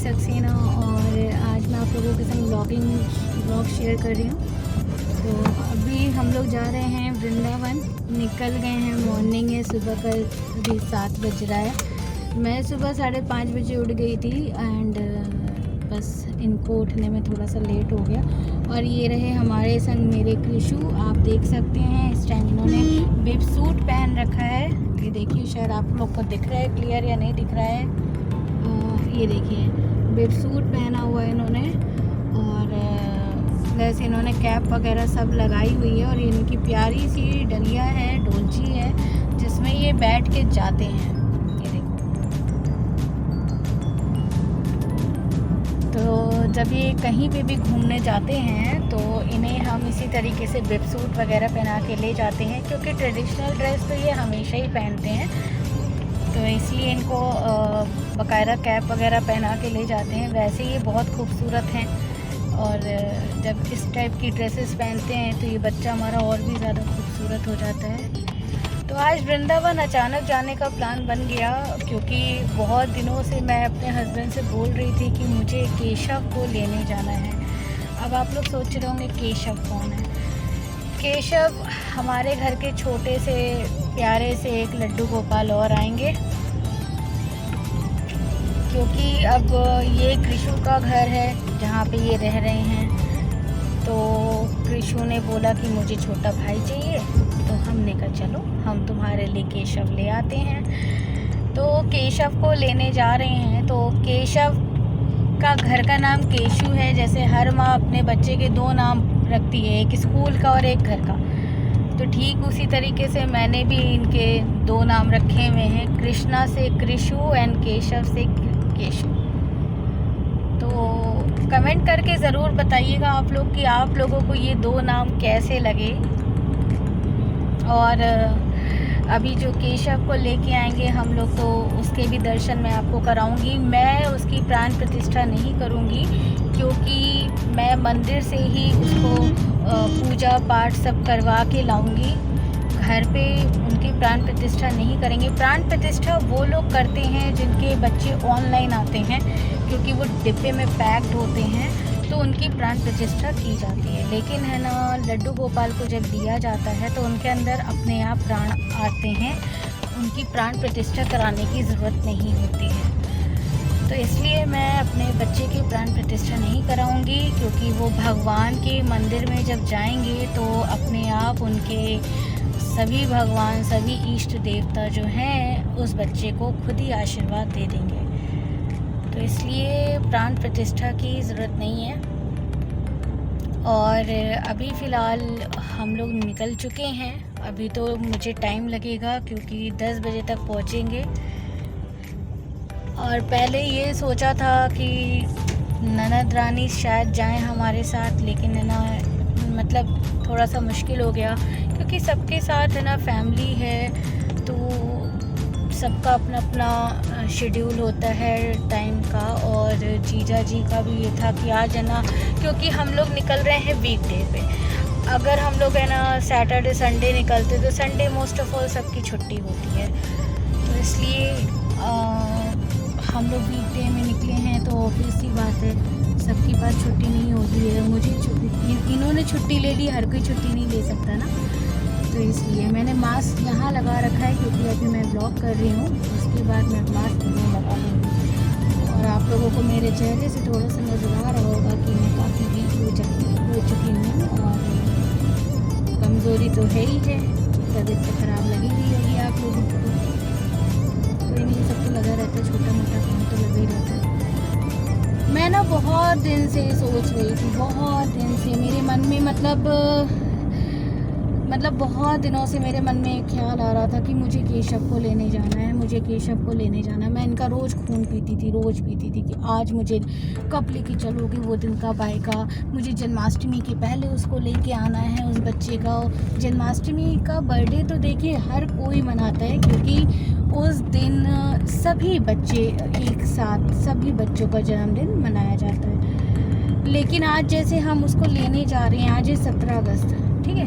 सक्सेना और आज मैं आप लोगों के संग ब्लॉग शेयर कर रही हूँ। तो अभी हम लोग जा रहे हैं वृंदावन, निकल गए हैं। मॉर्निंग है, सुबह का अभी 7 बज रहा है। मैं सुबह 5:30 बजे उठ गई थी एंड बस इनको उठने में थोड़ा सा लेट हो गया। और ये रहे हमारे संग मेरे कृषु, आप देख सकते हैं इस टाइम इन्होंने बिब सूट पहन रखा है। ये देखिए, शायद आप लोग को दिख रहा है क्लियर या नहीं दिख रहा है। ये देखिए बिब सूट पहना हुआ है इन्होंने और प्लस इन्होंने कैप वगैरह सब लगाई हुई है। और इनकी प्यारी सी डलिया है, डोलची है, जिसमें ये बैठ के जाते हैं। ये देखो, तो जब ये कहीं पे भी घूमने जाते हैं तो इन्हें हम इसी तरीके से बिब सूट वगैरह पहना के ले जाते हैं, क्योंकि ट्रेडिशनल ड्रेस तो ये हमेशा ही पहनते हैं। तो इसलिए इनको बाकायदा कैप वगैरह पहना के ले जाते हैं। वैसे ये बहुत खूबसूरत हैं और जब इस टाइप की ड्रेसेस पहनते हैं तो ये बच्चा हमारा और भी ज़्यादा खूबसूरत हो जाता है। तो आज वृंदावन अचानक जाने का प्लान बन गया, क्योंकि बहुत दिनों से मैं अपने हस्बैंड से बोल रही थी कि मुझे केशव को लेने जाना है। अब आप लोग सोच रहे होंगे केशव कौन है। केशव हमारे घर के छोटे से प्यारे से एक लड्डू गोपाल और आएंगे, क्योंकि अब ये कृषु का घर है जहाँ पे ये रह रहे हैं। तो कृषु ने बोला कि मुझे छोटा भाई चाहिए, तो हमने कहा चलो हम तुम्हारे लिए केशव ले आते हैं। तो केशव को लेने जा रहे हैं। तो केशव का घर का नाम केशु है। जैसे हर माँ अपने बच्चे के 2 नाम रखती है, एक स्कूल का और एक घर का, तो ठीक उसी तरीके से मैंने भी इनके 2 नाम रखे हुए हैं, कृष्णा से कृषु एंड केशव से केशु। तो कमेंट करके ज़रूर बताइएगा आप लोग कि आप लोगों को ये 2 नाम कैसे लगे। और अभी जो केशव को लेके आएंगे हम लोग, तो उसके भी दर्शन मैं आपको कराऊंगी। मैं उसकी प्राण प्रतिष्ठा नहीं करूंगी, क्योंकि मैं मंदिर से ही उसको पूजा पाठ सब करवा के लाऊंगी। घर पे उनकी प्राण प्रतिष्ठा नहीं करेंगे। प्राण प्रतिष्ठा वो लोग करते हैं जिनके बच्चे ऑनलाइन आते हैं, क्योंकि वो डिब्बे में पैक्ड होते हैं, तो उनकी प्राण प्रतिष्ठा की जाती है। लेकिन है ना, लड्डू गोपाल को जब दिया जाता है तो उनके अंदर अपने आप प्राण आते हैं, उनकी प्राण प्रतिष्ठा कराने की ज़रूरत नहीं होती है। तो इसलिए मैं अपने बच्चे की प्राण प्रतिष्ठा नहीं कराऊंगी, क्योंकि वो भगवान के मंदिर में जब जाएंगे तो अपने आप उनके सभी भगवान, सभी इष्ट देवता जो हैं उस बच्चे को खुद ही आशीर्वाद दे देंगे। तो इसलिए प्राण प्रतिष्ठा की ज़रूरत नहीं है। और अभी फ़िलहाल हम लोग निकल चुके हैं। अभी तो मुझे टाइम लगेगा, क्योंकि 10 बजे तक पहुँचेंगे। और पहले ये सोचा था कि ननद रानी शायद जाएं हमारे साथ, लेकिन है ना, मतलब थोड़ा सा मुश्किल हो गया, क्योंकि सबके साथ है ना फैमिली है, तो सबका अपना अपना शेड्यूल होता है टाइम का। और जीजा जी का भी ये था कि आज है ना, क्योंकि हम लोग निकल रहे हैं वीकडे पे। अगर हम लोग है ना सैटरडे संडे निकलते तो संडे मोस्ट ऑफ ऑल सबकी छुट्टी होती है। तो इसलिए हम लोग वीकडे में निकले हैं, तो ऑब्वियस सी बात है सबके पास छुट्टी नहीं होती है। मुझे इन्होंने छुट्टी ले ली, हर कोई छुट्टी नहीं ले सकता ना। तो इसलिए मैंने मास्क यहाँ लगा रखा है, क्योंकि अभी मैं ब्लॉग कर रही हूँ, उसके बाद मैं मास्क नहीं लगा लूँगी। और आप लोगों को मेरे चेहरे से थोड़ा सा नजर आ रहा होगा कि मैं काफ़ी वीक हो चुकी हूँ, और कमज़ोरी तो है ही है, तबीयत तो ख़राब लगी हुई होगी आप लोगों को। कोई नहीं, सबको लगा रहता है, छोटा मोटा काम तो लगा ही रहता है। मैं ना बहुत दिन से सोच रही थी, बहुत दिन से मेरे मन में मतलब बहुत दिनों से मेरे मन में एक ख्याल आ रहा था कि मुझे केशव को लेने जाना है, मुझे केशव को लेने जाना है। मैं इनका रोज़ खून पीती थी कि आज मुझे कब लेके चलोगे, वो दिन कब आएगा। मुझे जन्माष्टमी के पहले उसको लेके आना है, उस बच्चे का। जन्माष्टमी का बर्थडे तो देखिए हर कोई मनाता है, क्योंकि उस दिन सभी बच्चे एक साथ, सभी बच्चों का जन्मदिन मनाया जाता है। लेकिन आज जैसे हम उसको लेने जा रहे हैं, आज है 17 अगस्त, ठीक है,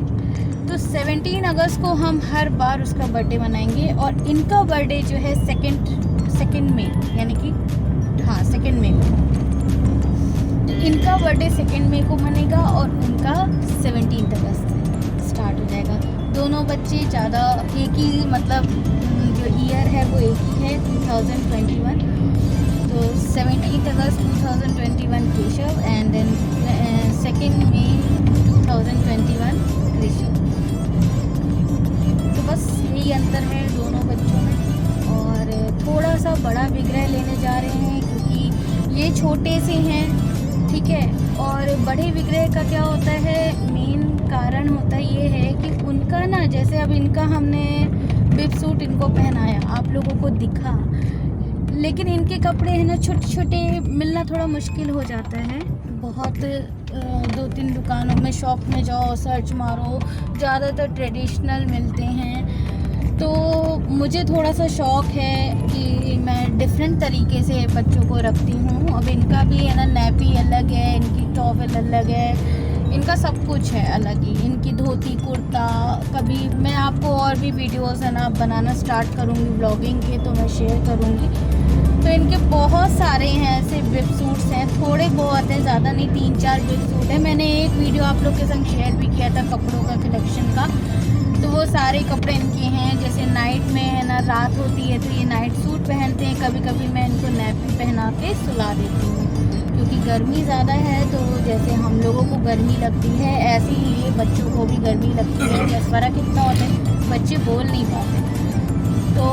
तो 17 अगस्त को हम हर बार उसका बर्थडे मनाएंगे। और इनका बर्थडे जो है सेकेंड में, यानी कि हाँ 2 मई को। इनका बर्थडे 2 मई को मनेगा और उनका 17 अगस्त से स्टार्ट हो जाएगा। दोनों बच्चे ज़्यादा एक ही मतलब जो ईयर है वो एक ही है 2021। तो 17 अगस्त 2021 केशव एंड देन 2 मई 2021 कृषु। तो बस यही अंतर है दोनों बच्चों में। और थोड़ा सा बड़ा विग्रह लेने जा रहे हैं क्योंकि ये छोटे से हैं, ठीक है। और बड़े विग्रह का क्या होता है, मेन कारण होता ये है कि उनका ना, जैसे अब इनका हमने बिब सूट इनको पहनाया, आप लोगों को दिखा, लेकिन इनके कपड़े हैं ना छोटे छोटे, मिलना थोड़ा मुश्किल हो जाता है। बहुत 2-3 दुकानों में, शॉप में जाओ, सर्च मारो, ज़्यादातर ट्रेडिशनल मिलते हैं। तो मुझे थोड़ा सा शौक़ है कि मैं डिफरेंट तरीके से बच्चों को रखती हूँ। अब इनका भी है ना नैपी अलग है, इनकी टॉवल अलग है, इनका सब कुछ है अलग ही। इनकी धोती कुर्ता, कभी मैं आपको और भी वीडियोस है ना बनाना स्टार्ट करूँगी ब्लॉगिंग के, तो मैं शेयर करूँगी। तो इनके बहुत सारे हैं ऐसे बिब सूट्स हैं, थोड़े बहुत हैं, ज़्यादा नहीं, 3-4 बिब सूट है। मैंने एक वीडियो आप लोग के संग शेयर भी किया था कपड़ों का कलेक्शन का, तो वो सारे कपड़े इनके हैं। जैसे नाइट में है ना, रात होती है तो ये नाइट सूट पहनते हैं, कभी कभी मैं इनको नैपी पहना के सुला देती हूँ क्योंकि गर्मी ज़्यादा है। तो जैसे हम लोगों को गर्मी लगती है, ऐसे ही ये बच्चों को भी गर्मी लगती है। बस फ़र्क इतना होता है, बच्चे बोल नहीं पाते, तो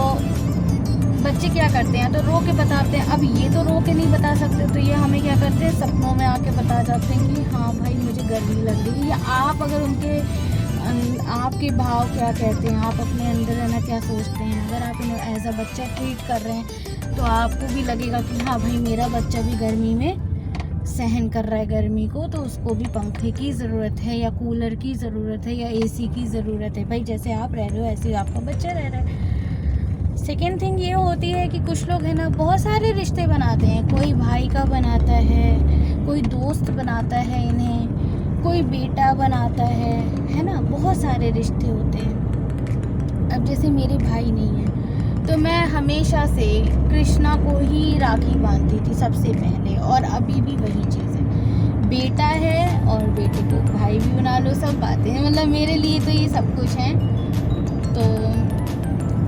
बच्चे क्या करते हैं, तो रो के बताते हैं। अब ये तो रो के नहीं बता सकते, तो ये हमें क्या करते हैं, सपनों में आके बता जाते हैं कि हाँ भाई मुझे गर्मी लग रही है। या आप अगर उनके, आपके भाव क्या कहते हैं, आप अपने अंदर है ना क्या सोचते हैं, अगर आप इन्हें एज अ बच्चा ट्रीट कर रहे हैं तो आपको भी लगेगा कि हाँ भाई मेरा बच्चा भी गर्मी में सहन कर रहा है गर्मी को, तो उसको भी पंखे की ज़रूरत है या कूलर की ज़रूरत है या एसी की ज़रूरत है। भाई जैसे आप रह रहे हो ऐसे आपका बच्चा रह रहा है। सेकेंड थिंग ये होती है कि कुछ लोग है ना बहुत सारे रिश्ते बनाते हैं, कोई भाई का बनाता है, कोई दोस्त बनाता है इन्हें, कोई बेटा बनाता है ना, बहुत सारे रिश्ते होते हैं। अब जैसे मेरे भाई नहीं है तो मैं हमेशा से कृष्णा को ही राखी बांधती थी सबसे पहले, और अभी भी वही चीज़ है। बेटा है और बेटे को भाई भी बना लो, सब बातें हैं, मतलब मेरे लिए तो ये सब कुछ है। तो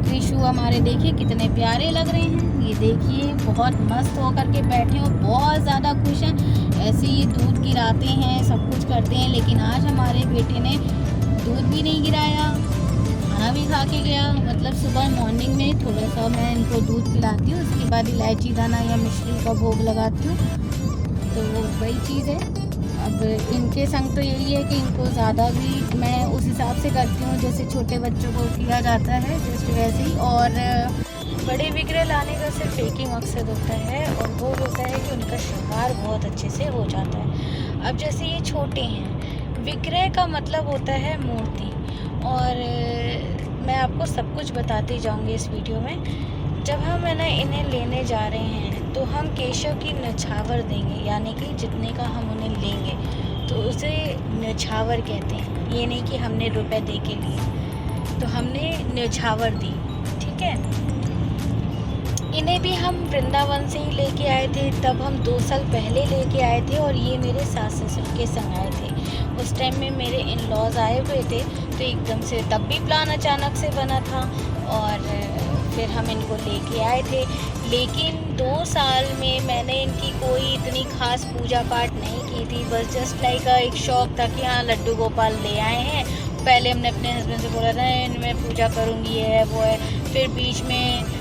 कृषु हमारे देखिए कितने प्यारे लग रहे हैं, ये देखिए बहुत मस्त होकर के बैठे और बहुत ज़्यादा खुश हैं। ऐसे ही दूध गिराते हैं, सब कुछ करते हैं, लेकिन आज हमारे बेटे ने दूध भी नहीं गिराया, खाना भी खा के गया। मतलब सुबह मॉर्निंग में थोड़ा सा मैं इनको दूध पिलाती हूँ, उसके बाद इलायची दाना या मिश्री का भोग लगाती हूँ, तो वही चीज़ है। अब इनके संग तो यही है कि इनको ज़्यादा भी मैं उस हिसाब से करती हूँ जैसे छोटे बच्चों को किया जाता है, जस्ट वैसे ही। और बड़े विग्रह लाने का सिर्फ एक ही मकसद होता है, और वो होता है कि उनका श्रृंगार बहुत अच्छे से हो जाता है। अब जैसे ये छोटे हैं, विग्रह का मतलब होता है मूर्ति, और मैं आपको सब कुछ बताती जाऊंगी इस वीडियो में। जब हम है ना इन्हें लेने जा रहे हैं तो हम केशव की न्यौछावर देंगे, यानी कि जितने का हम उन्हें लेंगे तो उसे न्यौछावर कहते हैं। ये नहीं कि हमने रुपए दे के लिए, तो हमने न्यौछावर दी, ठीक है। इन्हें भी हम वृंदावन से ही लेके आए थे, तब हम 2 साल पहले लेके आए थे, और ये मेरे सास ससुर के संग आए थे। उस टाइम में मेरे इन लॉज आए हुए थे, तो एकदम से तब भी प्लान अचानक से बना था, और फिर हम इनको लेके आए थे। लेकिन 2 साल में मैंने इनकी कोई इतनी खास पूजा पाठ नहीं की थी, बस जस्ट लाइक एक शौक़ था कि हाँ लड्डू गोपाल ले आए हैं। पहले हमने अपने हस्बैंड से बोला था इनमें पूजा करूँगी, ये है वो है, फिर बीच में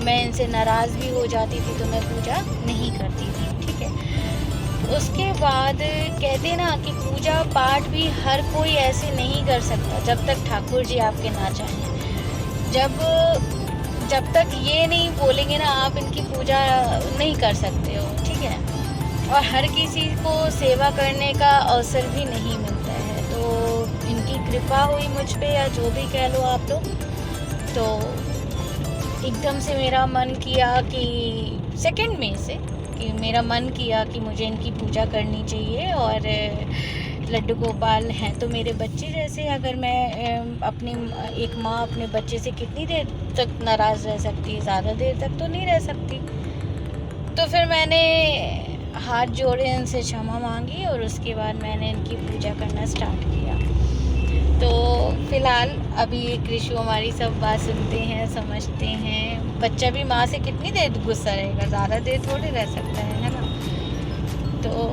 मैं इनसे नाराज़ भी हो जाती थी तो मैं पूजा नहीं करती थी, ठीक है। उसके बाद कहते ना कि पूजा पाठ भी हर कोई ऐसे नहीं कर सकता जब तक ठाकुर जी आपके ना चाहें। जब तक ये नहीं बोलेंगे ना आप इनकी पूजा नहीं कर सकते हो, ठीक है। और हर किसी को सेवा करने का अवसर भी नहीं मिलता है, तो इनकी कृपा हुई मुझ पे, या जो भी कह लो आप लोग। तो एकदम से मेरा मन किया कि 2 मई से कि मेरा मन किया कि मुझे इनकी पूजा करनी चाहिए। और लड्डू गोपाल हैं तो मेरे बच्चे जैसे, अगर मैं अपनी एक माँ अपने बच्चे से कितनी देर तक नाराज़ रह सकती है, ज़्यादा देर तक तो नहीं रह सकती। तो फिर मैंने हाथ जोड़े, इनसे क्षमा मांगी और उसके बाद मैंने इनकी पूजा करना स्टार्ट किया। तो फ़िलहाल अभी कृषु हमारी सब बात सुनते हैं, समझते हैं। बच्चा भी माँ से कितनी देर गुस्सा रहेगा, ज़्यादा देर थोड़ी रह सकता है ना। तो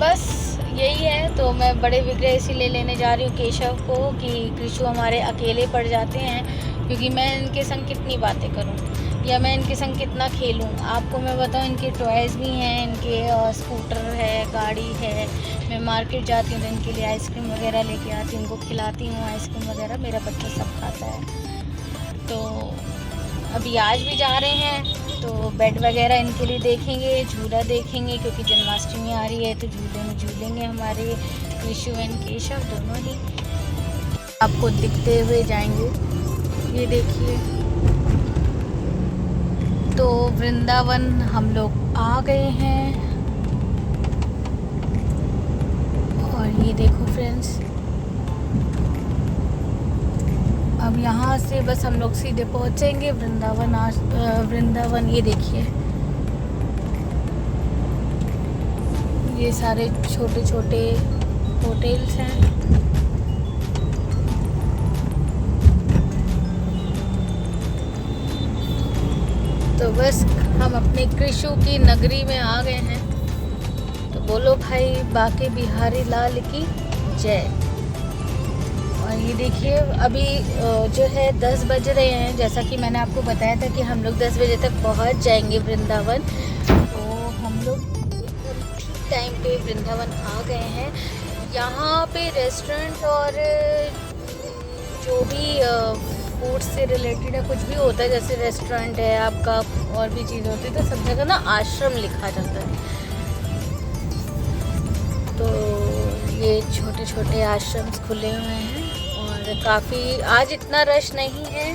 बस यही है। तो मैं बड़े विग्रह इसीलिए लेने जा रही हूँ केशव को कि कृषु हमारे अकेले पड़ जाते हैं, क्योंकि मैं इनके संग कितनी बातें करूँ या मैं इनके संग कितना खेलूँ। आपको मैं बताऊँ, इनके टॉयज़ भी हैं, इनके स्कूटर है, गाड़ी है। मैं मार्केट जाती हूँ तो इनके लिए आइसक्रीम वगैरह लेके आती हूँ, इनको खिलाती हूँ आइसक्रीम वगैरह। मेरा बच्चा सब खाता है। तो अभी आज भी जा रहे हैं तो बेड वगैरह इनके लिए देखेंगे, झूला देखेंगे, क्योंकि जन्माष्टमी आ रही है तो झूले में झूलेंगे हमारे कृषु एंड केशव दोनों ही। आपको दिखते हुए जाएंगे, ये देखिए। तो वृंदावन हम लोग आ गए हैं और ये देखो फ्रेंड्स, अब यहाँ से बस हम लोग सीधे पहुँचेंगे वृंदावन। वृंदावन ये देखिए, ये सारे छोटे छोटे होटल्स हैं। तो बस हम अपने कृषु की नगरी में आ गए हैं। तो बोलो भाई बाके बिहारी लाल की जय। और ये देखिए अभी जो है 10 बज रहे हैं। जैसा कि मैंने आपको बताया था कि हम लोग 10 बजे तक पहुंच जाएंगे वृंदावन। तो हम लोग ठीक टाइम पे वृंदावन आ गए हैं। यहाँ पे रेस्टोरेंट और जो भी फूड से रिलेटेड है, कुछ भी होता है, जैसे रेस्टोरेंट है आपका और भी चीज़ होती है, तो सब जगह ना आश्रम लिखा जाता है। तो ये छोटे छोटे आश्रम्स खुले हुए हैं और काफ़ी आज इतना रश नहीं है।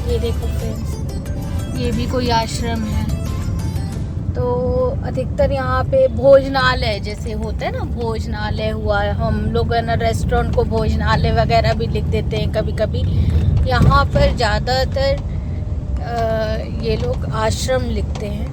ये देखो फ्रेंड्स, ये भी कोई आश्रम है। तो अधिकतर यहाँ पे भोजनालय जैसे होता है ना, भोजनालय हुआ, हम लोग है ना रेस्टोरेंट को भोजनालय वगैरह भी लिख देते हैं कभी कभी। यहाँ पर ज़्यादातर ये लोग आश्रम लिखते हैं।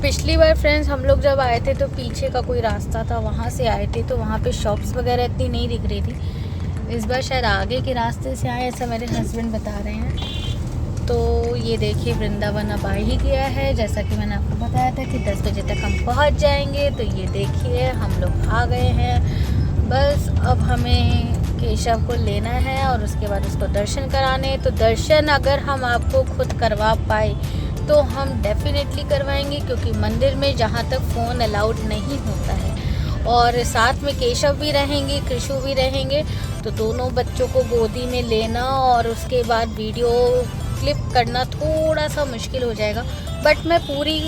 पिछली बार फ्रेंड्स हम लोग जब आए थे तो पीछे का कोई रास्ता था, वहाँ से आए थे, तो वहाँ पे शॉप्स वगैरह इतनी नहीं दिख रही थी। इस बार शायद आगे के रास्ते से आए, ऐसा मेरे हस्बैंड बता रहे हैं। तो ये देखिए वृंदावन अब आ ही गया है। जैसा कि मैंने आपको बताया था कि 10 बजे तक हम पहुँच जाएंगे। तो ये देखिए हम लोग आ गए हैं। बस अब हमें केशव को लेना है और उसके बाद उसको दर्शन कराने। तो दर्शन अगर हम आपको खुद करवा पाए तो हम डेफिनेटली करवाएंगे, क्योंकि मंदिर में जहाँ तक फ़ोन अलाउड नहीं होता है। और साथ में केशव भी रहेंगे, कृषु भी रहेंगे, तो दोनों बच्चों को गोदी में लेना और उसके बाद वीडियो क्लिप करना थोड़ा सा मुश्किल हो जाएगा। बट मैं पूरी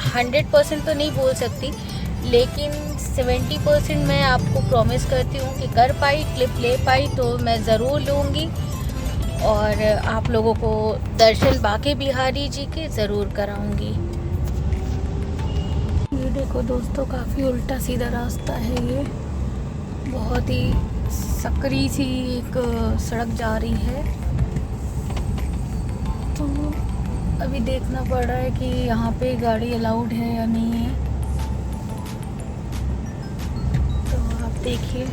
100% तो नहीं बोल सकती, लेकिन 70% मैं आपको प्रॉमिस करती हूँ कि कर पाई, क्लिप ले पाई तो मैं ज़रूर लूँगी और आप लोगों को दर्शन बाके बिहारी जी के ज़रूर कराऊंगी। ये देखो दोस्तों, काफ़ी उल्टा सीधा रास्ता है, ये बहुत ही सकरी सी एक सड़क जा रही है। तो अभी देखना पड़ रहा है कि यहाँ पे गाड़ी अलाउड है या नहीं है। तो आप देखिए,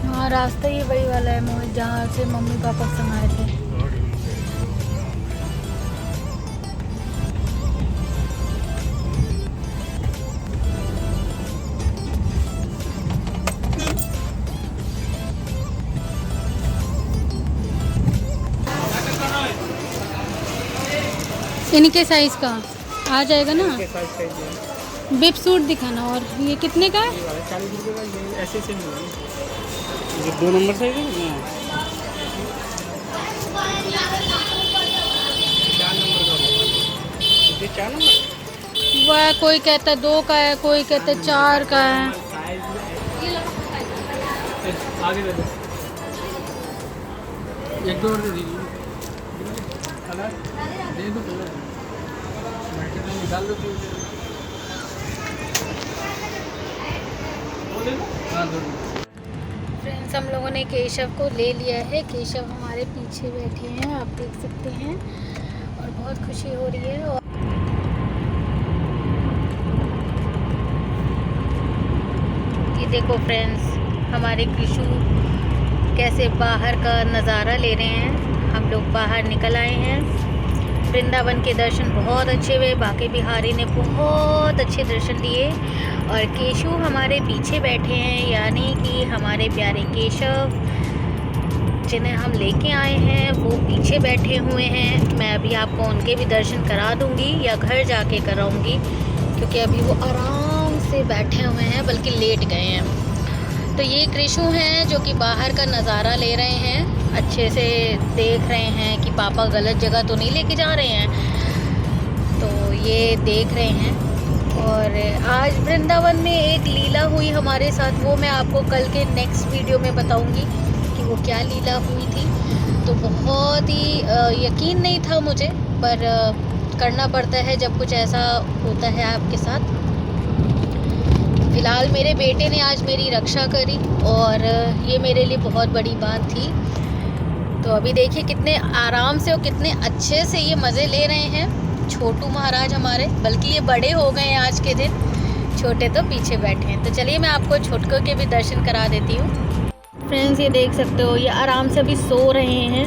हाँ रास्ता ये वही वाला है मोहित, जहाँ से मम्मी पापा संग आए थे। इनके साइज का आ जाएगा ना? बिप सूट दिखाना। और ये कितने का है? 40 रुपये का। ये ऐसे से ये 2 नंबर साइज है ना, 4 नंबर का। ये 4 नंबर, वह कोई कहता है 2 का है, कोई कहता है 4 का है। साइज आगे दे दो, एक दो और दे दीजिए कलर, दे दो कलर, मल्टीपल निकाल दो फिर वो दे दो, हाँ दो। फ्रेंड्स हम लोगों ने केशव को ले लिया है। केशव हमारे पीछे बैठे हैं, आप देख सकते हैं, और बहुत खुशी हो रही है। और ये देखो फ्रेंड्स, हमारे कृषु कैसे बाहर का नज़ारा ले रहे हैं। हम लोग बाहर निकल आए हैं। वृंदावन के दर्शन बहुत अच्छे हुए, बाकी बिहारी ने बहुत अच्छे दर्शन दिए। और केशव हमारे पीछे बैठे हैं, यानी कि हमारे प्यारे केशव जिन्हें हम लेके आए हैं वो पीछे बैठे हुए हैं। मैं अभी आपको उनके भी दर्शन करा दूंगी या घर जाके कराऊंगी, क्योंकि अभी वो आराम से बैठे हुए हैं, बल्कि लेट गए हैं। तो ये कृषु हैं जो कि बाहर का नज़ारा ले रहे हैं, अच्छे से देख रहे हैं कि पापा गलत जगह तो नहीं लेके जा रहे हैं, तो ये देख रहे हैं। और आज वृंदावन में एक लीला हुई हमारे साथ, वो मैं आपको कल के नेक्स्ट वीडियो में बताऊंगी कि वो क्या लीला हुई थी। तो बहुत ही यकीन नहीं था मुझे, पर करना पड़ता है जब कुछ ऐसा होता है आपके साथ। फ़िलहाल मेरे बेटे ने आज मेरी रक्षा करी, और ये मेरे लिए बहुत बड़ी बात थी। तो अभी देखिए कितने आराम से और कितने अच्छे से ये मज़े ले रहे हैं छोटू महाराज हमारे, बल्कि ये बड़े हो गए हैं आज के दिन, छोटे तो पीछे बैठे हैं। तो चलिए मैं आपको छोटकों के भी दर्शन करा देती हूँ। फ्रेंड्स ये देख सकते हो, ये आराम से अभी सो रहे हैं,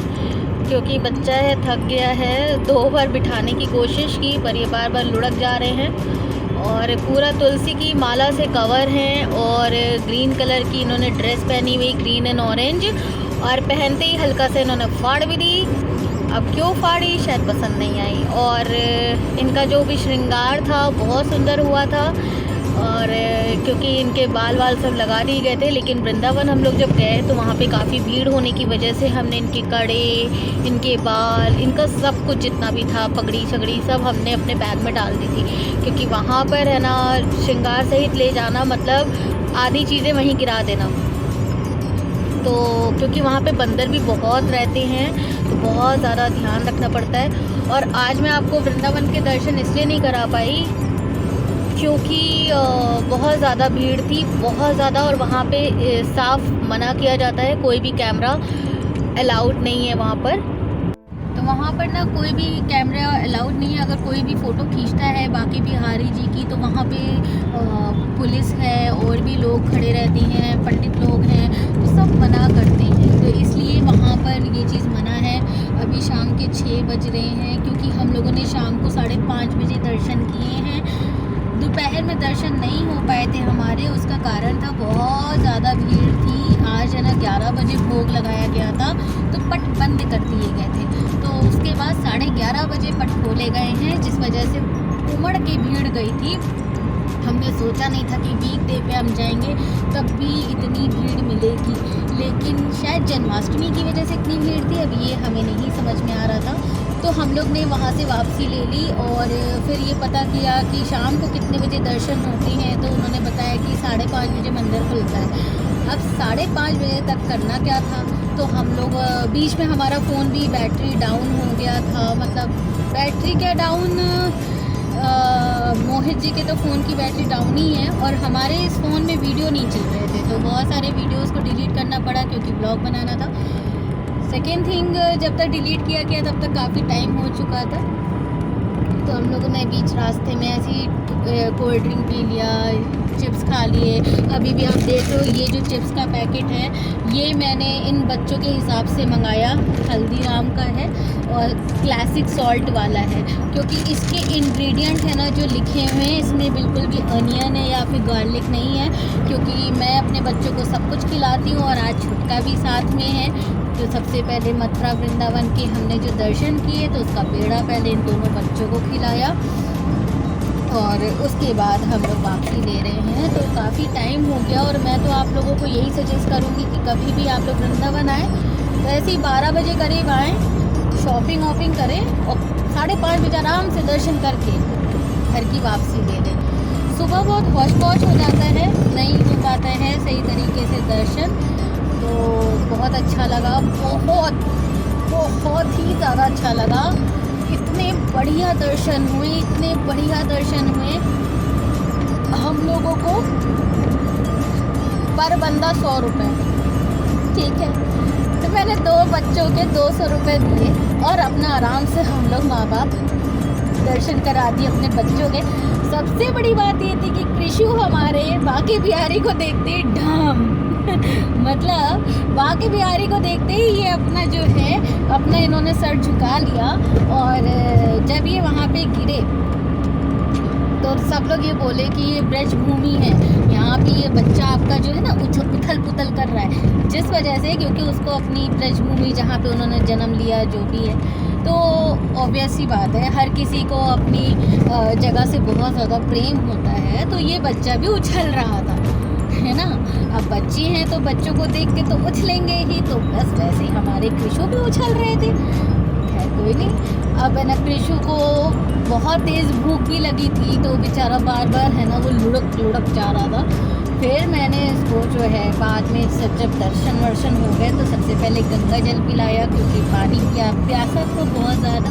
क्योंकि बच्चा है, थक गया है। 2 बार बिठाने की कोशिश की, पर ये बार बार लुढ़क जा रहे हैं। और पूरा तुलसी की माला से कवर हैं, और ग्रीन कलर की इन्होंने ड्रेस पहनी हुई, ग्रीन एंड ऑरेंज, और पहनते ही हल्का से इन्होंने फाड़ भी दी। अब क्यों फाड़ी शायद पसंद नहीं आई। और इनका जो भी श्रृंगार था बहुत सुंदर हुआ था, और क्योंकि इनके बाल सब लगा दिए गए थे। लेकिन वृंदावन हम लोग जब गए तो वहाँ पे काफ़ी भीड़ होने की वजह से हमने इनके कड़े, इनके बाल, इनका सब कुछ जितना भी था, पगड़ी छगड़ी सब हमने अपने बैग में डाल दी थी, क्योंकि वहाँ पर है ना श्रृंगार सहित ले जाना मतलब आधी चीज़ें वहीं गिरा देना। तो क्योंकि वहाँ पे बंदर भी बहुत रहते हैं, तो बहुत ज़्यादा ध्यान रखना पड़ता है। और आज मैं आपको वृंदावन के दर्शन इसलिए नहीं करा पाई क्योंकि बहुत ज़्यादा भीड़ थी, बहुत ज़्यादा, और वहाँ पे साफ मना किया जाता है, कोई भी कैमरा अलाउड नहीं है वहाँ पर। तो वहाँ पर ना कोई भी कैमरा अलाउड नहीं है। अगर कोई भी फ़ोटो खींचता है बाकी बिहारी जी की, तो वहाँ पे पुलिस है और भी लोग खड़े रहते हैं, पंडित लोग हैं, तो सब मना करते हैं। तो इसलिए वहाँ पर ये चीज़ मना है। अभी शाम के 6 बज रहे हैं, क्योंकि हम लोगों ने शाम को 5:30 बजे दर्शन किए हैं। दोपहर में दर्शन नहीं हो पाए थे हमारे, उसका कारण था बहुत ज़्यादा भीड़ थी। आज है ना 11 बजे भोग लगाया गया था, तो पट बंद कर दिए गए थे। तो उसके बाद 11:30 बजे पट खोले गए हैं, जिस वजह से उमड़ के भीड़ गई थी। हमने सोचा नहीं था कि वीकडे पे हम जाएंगे तब भी इतनी भीड़ मिलेगी, लेकिन शायद जन्माष्टमी की वजह से इतनी भीड़ थी, अब ये हमें नहीं समझ में आ रहा था। तो हम लोग ने वहाँ से वापसी ले ली, और फिर ये पता किया कि शाम को कितने बजे दर्शन होते हैं। तो उन्होंने बताया कि 5:30 बजे मंदिर खुलता है। अब 5:30 बजे तक करना क्या था, तो हम लोग बीच में हमारा फ़ोन भी बैटरी डाउन हो गया था, मतलब बैटरी क्या डाउन, मोहित जी के तो फ़ोन की बैटरी डाउन ही है, और हमारे इस फ़ोन में वीडियो नहीं चल रहे थे, तो बहुत सारे वीडियोस को डिलीट करना पड़ा क्योंकि ब्लॉग बनाना था। सेकेंड थिंग, जब तक डिलीट किया गया तब तक काफ़ी टाइम हो चुका था। तो हम लोगों ने बीच रास्ते में ऐसी कोल्ड ड्रिंक पी लिया, चिप्स खा लिए। अभी भी आप देख रहे हो, ये जो चिप्स का पैकेट है ये मैंने इन बच्चों के हिसाब से मंगाया, हल्दीराम का है और क्लासिक सॉल्ट वाला है, क्योंकि इसके इंग्रेडिएंट है ना जो लिखे हुए हैं, इसमें बिल्कुल भी अनियन है या फिर गार्लिक नहीं है, क्योंकि मैं अपने बच्चों को सब कुछ खिलाती हूँ, और आज छुटका भी साथ में है। तो सबसे पहले मथुरा वृंदावन के हमने जो दर्शन किए, तो उसका पेड़ा पहले इन दोनों बच्चों को खिलाया, और उसके बाद हम लोग वापसी ले रहे हैं। तो काफ़ी टाइम हो गया, और मैं तो आप लोगों को यही सजेस्ट करूँगी कि कभी भी आप लोग वृंदावन आएँ तो ऐसे ही 12 बजे करीब आएँ, शॉपिंग वॉपिंग करें, और 5:30 बजे आराम से दर्शन करके घर की वापसी ले लें। सुबह बहुत हौच पौच हो जाता है, नहीं हो पाता है सही तरीके से दर्शन, तो बहुत अच्छा लगा, बहुत बहुत ही ज़्यादा अच्छा लगा। इतने बढ़िया दर्शन हुए, इतने बढ़िया दर्शन हुए। हम लोगों को पर बंदा 100 रुपये, ठीक है। तो मैंने 2 बच्चों के 200 रुपये दिए और अपना आराम से हम लोग माँ बाप दर्शन करा दिए अपने बच्चों के। सबसे बड़ी बात ये थी कि कृषु हमारे बांके बिहारी को देखते ही ढाम मतलब बांके बिहारी को देखते ही ये अपना जो है अपना इन्होंने सर झुका लिया। और जब ये वहाँ पे गिरे तो सब लोग ये बोले कि ये ब्रज भूमि है, यहाँ पे ये बच्चा आपका जो है ना उथल पुथल कर रहा है, जिस वजह से क्योंकि उसको अपनी ब्रज भूमि जहाँ पे उन्होंने जन्म लिया जो भी है, तो ऑब्वियस ही बात है हर किसी को अपनी जगह से बहुत ज़्यादा प्रेम होता है। तो ये बच्चा भी उछल रहा था, है ना। अब बच्चे हैं तो बच्चों को देख के तो उछलेंगे ही, तो बस वैसे ही हमारे कृषु भी उछल रहे थे। खैर कोई नहीं। अब है ना कृषु को बहुत तेज़ भूख भी लगी थी, तो बेचारा बार बार है ना वो लुढ़क लुढ़क जा रहा था। फिर मैंने इसको जो है बाद में सब जब दर्शन वर्शन हो गए तो सबसे पहले गंगा जल पिलाया, क्योंकि पानी प्यासा था बहुत ज़्यादा।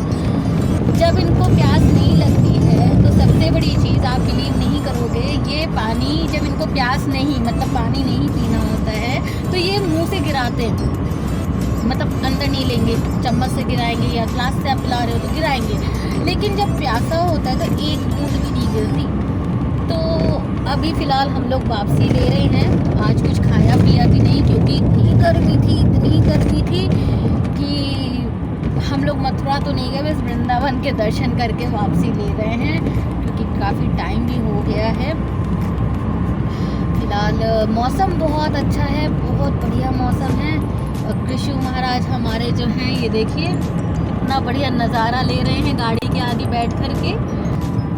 जब इनको प्यास नहीं लगती है तो सबसे बड़ी चीज़ आप बिलीव नहीं करोगे, ये पानी जब इनको प्यास नहीं मतलब पानी नहीं पीना होता है तो ये मुंह से गिराते हैं, मतलब अंदर नहीं लेंगे, चम्मच से गिराएंगे या ग्लास से आप पिला रहे हो तो गिराएंगे। लेकिन जब प्यासा होता है तो एक बूंद भी नहीं गिरती। तो अभी फ़िलहाल हम लोग वापसी ले रहे हैं। आज कुछ खाया पिया भी नहीं, क्योंकि इतनी गर्मी थी कि हम लोग मथुरा तो नहीं गए, बस वृंदावन के दर्शन करके वापसी ले रहे हैं, क्योंकि काफ़ी टाइम भी हो गया है। फ़िलहाल मौसम बहुत अच्छा है, बहुत बढ़िया मौसम है। कृषु महाराज हमारे जो हैं ये देखिए कितना बढ़िया नज़ारा ले रहे हैं गाड़ी के आगे बैठ कर के।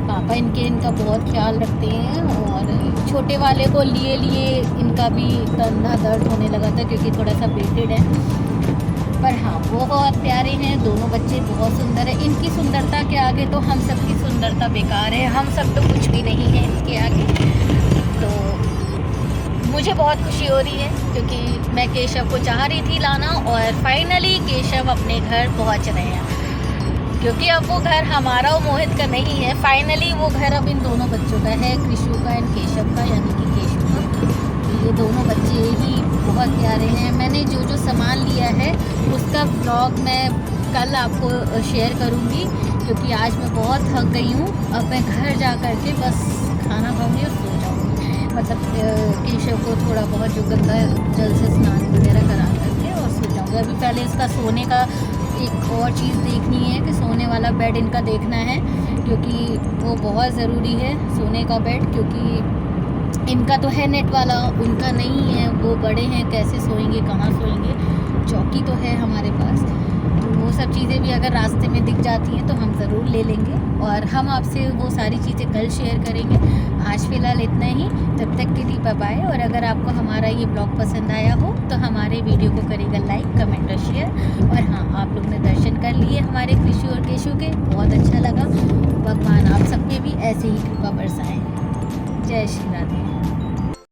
पापा इनका बहुत ख्याल रखते हैं, और छोटे वाले को लिए इनका भी कंधा दर्द होने लगा था, क्योंकि थोड़ा सा पेटेड है। पर हाँ वो बहुत प्यारे हैं, दोनों बच्चे बहुत सुंदर है। इनकी सुंदरता के आगे तो हम सब की सुंदरता बेकार है, हम सब तो कुछ भी नहीं है इनके आगे। तो मुझे बहुत खुशी हो रही है, क्योंकि मैं केशव को चाह रही थी लाना, और फाइनली केशव अपने घर पहुंच रहे हैं। क्योंकि अब वो घर हमारा और मोहित का नहीं है, फाइनली वो घर अब इन दोनों बच्चों का है, कृषु का एंड केशव का, यानी कि केशव का। ये दोनों बच्चे ही बहुत प्यारे हैं। मैंने जो जो सामान लिया है उसका ब्लॉग मैं कल आपको शेयर करूँगी, क्योंकि आज मैं बहुत थक गई हूँ। अब मैं घर जा कर के बस खाना खाऊँगी और सो जाऊँगी। मतलब केशव को थोड़ा बहुत जो गंगा जल से स्नान वगैरह करा करके और सो जाऊँगी। अभी पहले इसका सोने का एक और चीज़ देखनी है कि सोने वाला बेड इनका देखना है, क्योंकि वो बहुत ज़रूरी है सोने का बेड, क्योंकि इनका तो है नेट वाला, उनका नहीं है। वो बड़े हैं, कैसे सोएंगे, कहाँ सोएंगे। चौकी तो है हमारे पास, तो वो सब चीज़ें भी अगर रास्ते में दिख जाती हैं तो हम ज़रूर ले लेंगे, और हम आपसे वो सारी चीज़ें कल शेयर करेंगे। आज फ़िलहाल इतना ही, तब तक के लिए बाय बाय। और अगर आपको हमारा ये ब्लॉग पसंद आया हो तो हमारे वीडियो को करेगा लाइक, कमेंट और शेयर। और हाँ, आप लोग ने दर्शन कर लिए हमारे कृषु और केशु के, बहुत अच्छा लगा। भगवान आप सब पे भी ऐसे ही कृपा बरसाएं। जय श्री राधे।